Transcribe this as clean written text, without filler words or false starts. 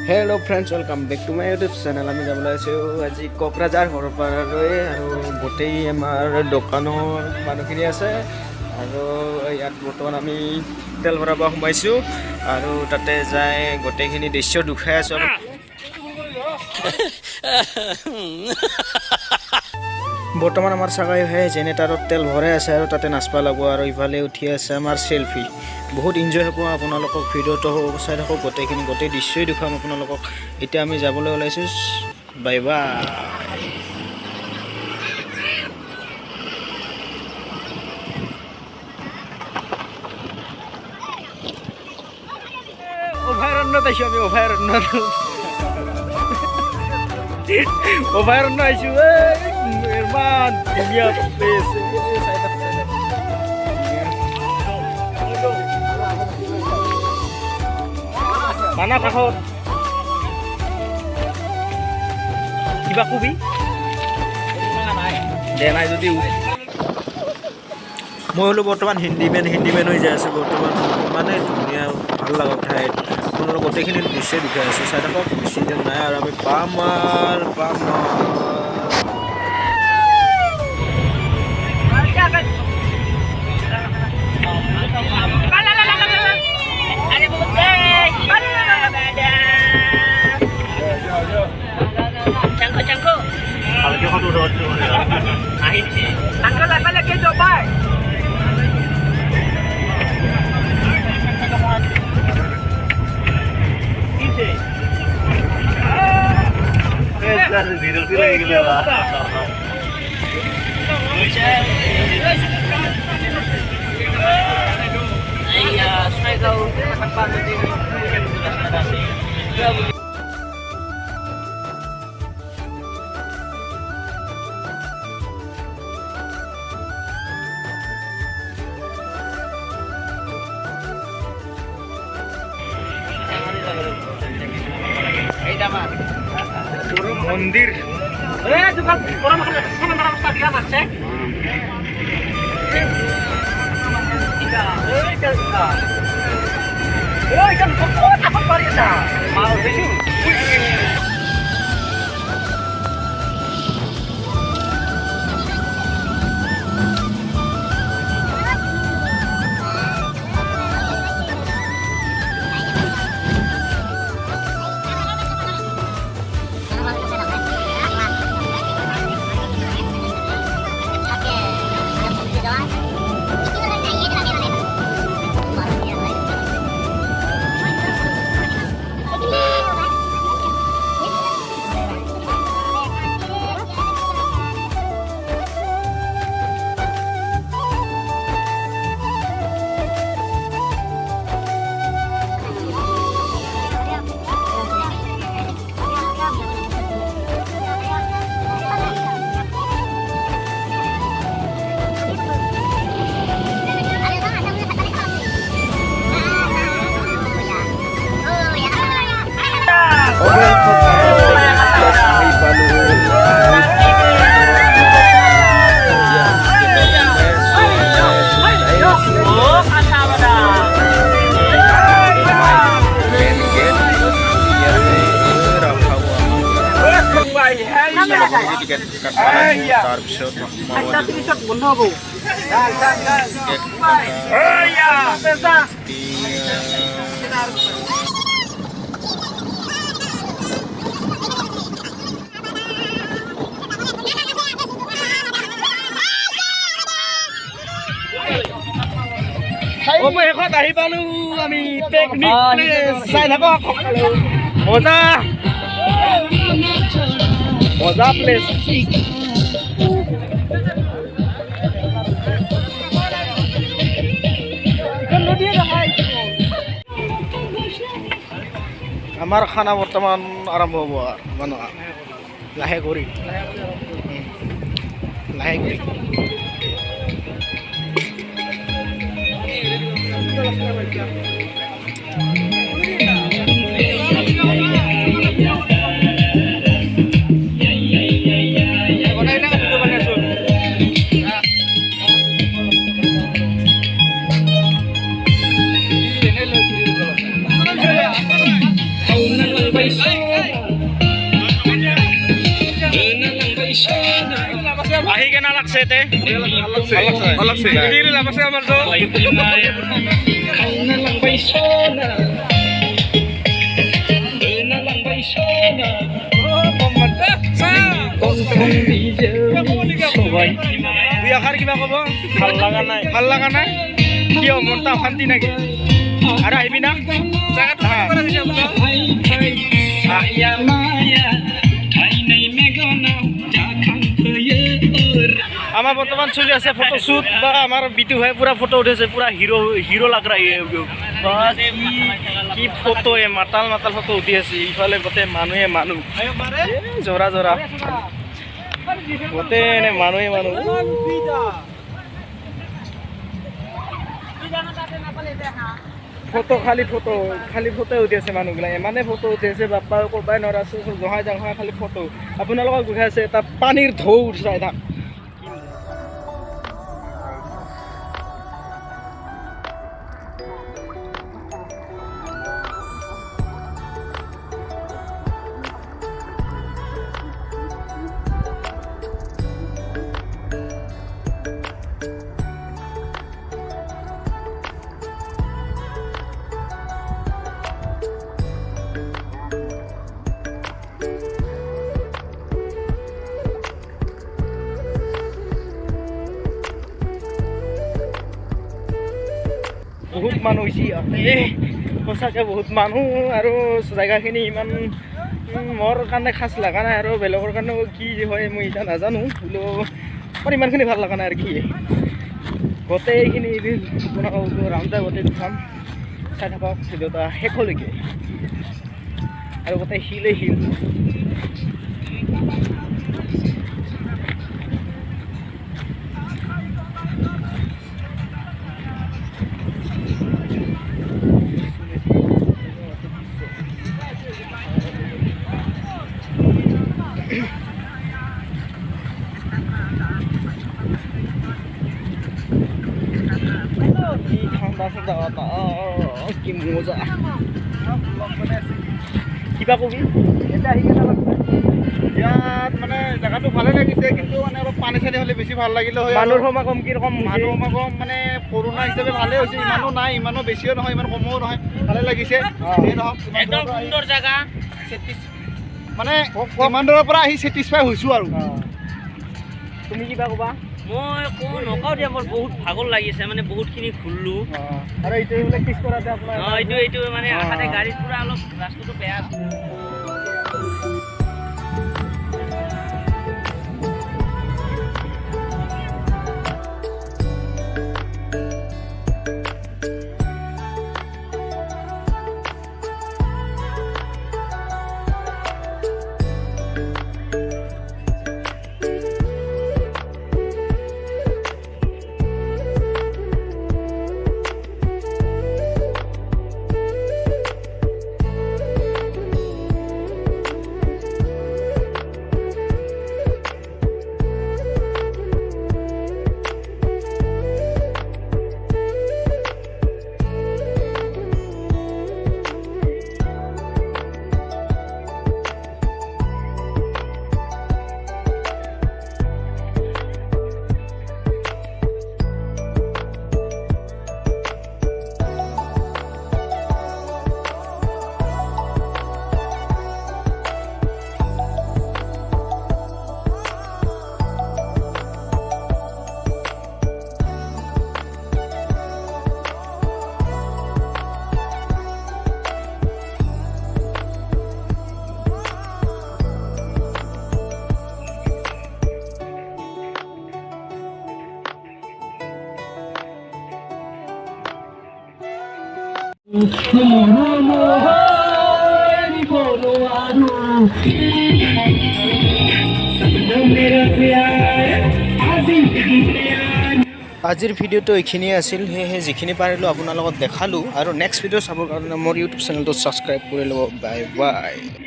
hello friends welcome back to my YouTube channel आम जाए आज कक्राझार घरपारे और गोटे आमार दোकानर मानुखिनि आछे इतना बर्तमान आम तेल भराब सोमाइछो और ताते जाए गोटेखिनि दृश्य दुखाई आछो बर्तमान आमार सागाई है जेनेटारत तेल भराई आछे और ताते नाचपा लागो और इफाले उठी आछे आमार सेल्फी बहुत इन्जय हब आपनलोक भिडिओ चाई थक गोटेखिनि गोटे दृश्य देखाम आपनलोक इतना आम जाबले ओलाइछो बाय बाय अभयारण्यत आइसो आमी अभयारण्य आइसो इमान धुनिया प्लेस माना काखत किबा कबि दे नाइ जदि मैं हलो बर्तमान हिंदी मेन हो जाए बर्तमान इमाने धुनिया भल लगा ठाई अपना गोटेखिनि दृश्य देखाई आछो चाई थक बेसि दिन नाइ और आमी पाम मंदिर শেষত আহি পালো আমি পিকনিক প্লেস চাই থাকক মজা মজা প্লেস आमार खाना बर्तमान आरम्भ हब बनवा लाहे करी লাগছে এতে ভাল লাগছে লাভ আছে আমাৰ বিয়াখাৰ কিবা ক'ব ভাল লগা নাই কিয় মনটা অশান্তি নেকি আৰু আহিবি না আমাৰ বৰ্তমান চলি আছে ফটোশ্বুট বা আমাৰ বিটু ভাই পুৰা ফটো উঠিছে পুৰা হিৰো লাগ ৰা কি ফটো মাতাল ফটো উঠি আছে ইফালে গোটেই মানুহ জৰা গোটেই মানুহে ফটো খালি ফটো উঠি আছে মানুহবিলাক ইমানে ফটো উঠি আছে বাপ্পা কৰবাই নোৱাৰা আছে জহাই খালি ফটো আপোনালোকক গুখাই আছে এটা পানীৰ ঢৌ চাই থাক বহুত মানুহ হৈছে সঁচাকৈ বহুত মানুহ আৰু জেগাখিনি ইমান মোৰ কাৰণে খাচ লগা নাই আৰু বেলেগৰ কাৰণেও কি হয় মই এতিয়া নাজানো হ'লেও মোৰ ইমানখিনি ভাল লগা নাই আৰু কি গোটেইখিনি ৰাউণ্ডে গোটেই দুখন চাই থাকক ভিডিঅ'টা শেষলৈকে আৰু গোটেই শিল কি মজা কিবা কবি ইয়াত মানে জেগাটো ভালে লাগিছে কিন্তু মানে অলপ পানী চানী হ'লে বেছি ভাল লাগিলে হয় মানুহৰ সমাগম কিৰকম মানে কৰোণা হিচাপে ভালেই হৈছে ইমানো নাই ইমানো বেছিও নহয় ইমান কমো নহয় ভালে লাগিছে একদম সুন্দৰ জেগা মানে ইমান দূৰৰ পৰা আহি ছেটিছফাই হৈছোঁ আৰু তুমি কিবা ক'বা মই নকওঁ দিয়া মোৰ বহুত ভাগৰ লাগিছে মানে বহুতখিনি ঘূৰিলোঁ আৰু এইটো প্ৰেক্টিছ কৰাতে আপোনাৰ এইটো মানে আহাতে গাড়ীত পুৰা অলপ ৰাস্তাটো বেয়া আছে আজিৰ ভিডিঅ'টো এইখিনিয়ে আছিল সেয়েহে যিখিনি পাৰিলোঁ আপোনাৰ লগত দেখালোঁ আৰু নেক্সট ভিডিঅ' চাবৰ কাৰণে মোৰ ইউটিউব চেনেলটো ছাবস্ক্ৰাইব কৰি ল'ব বাই বাই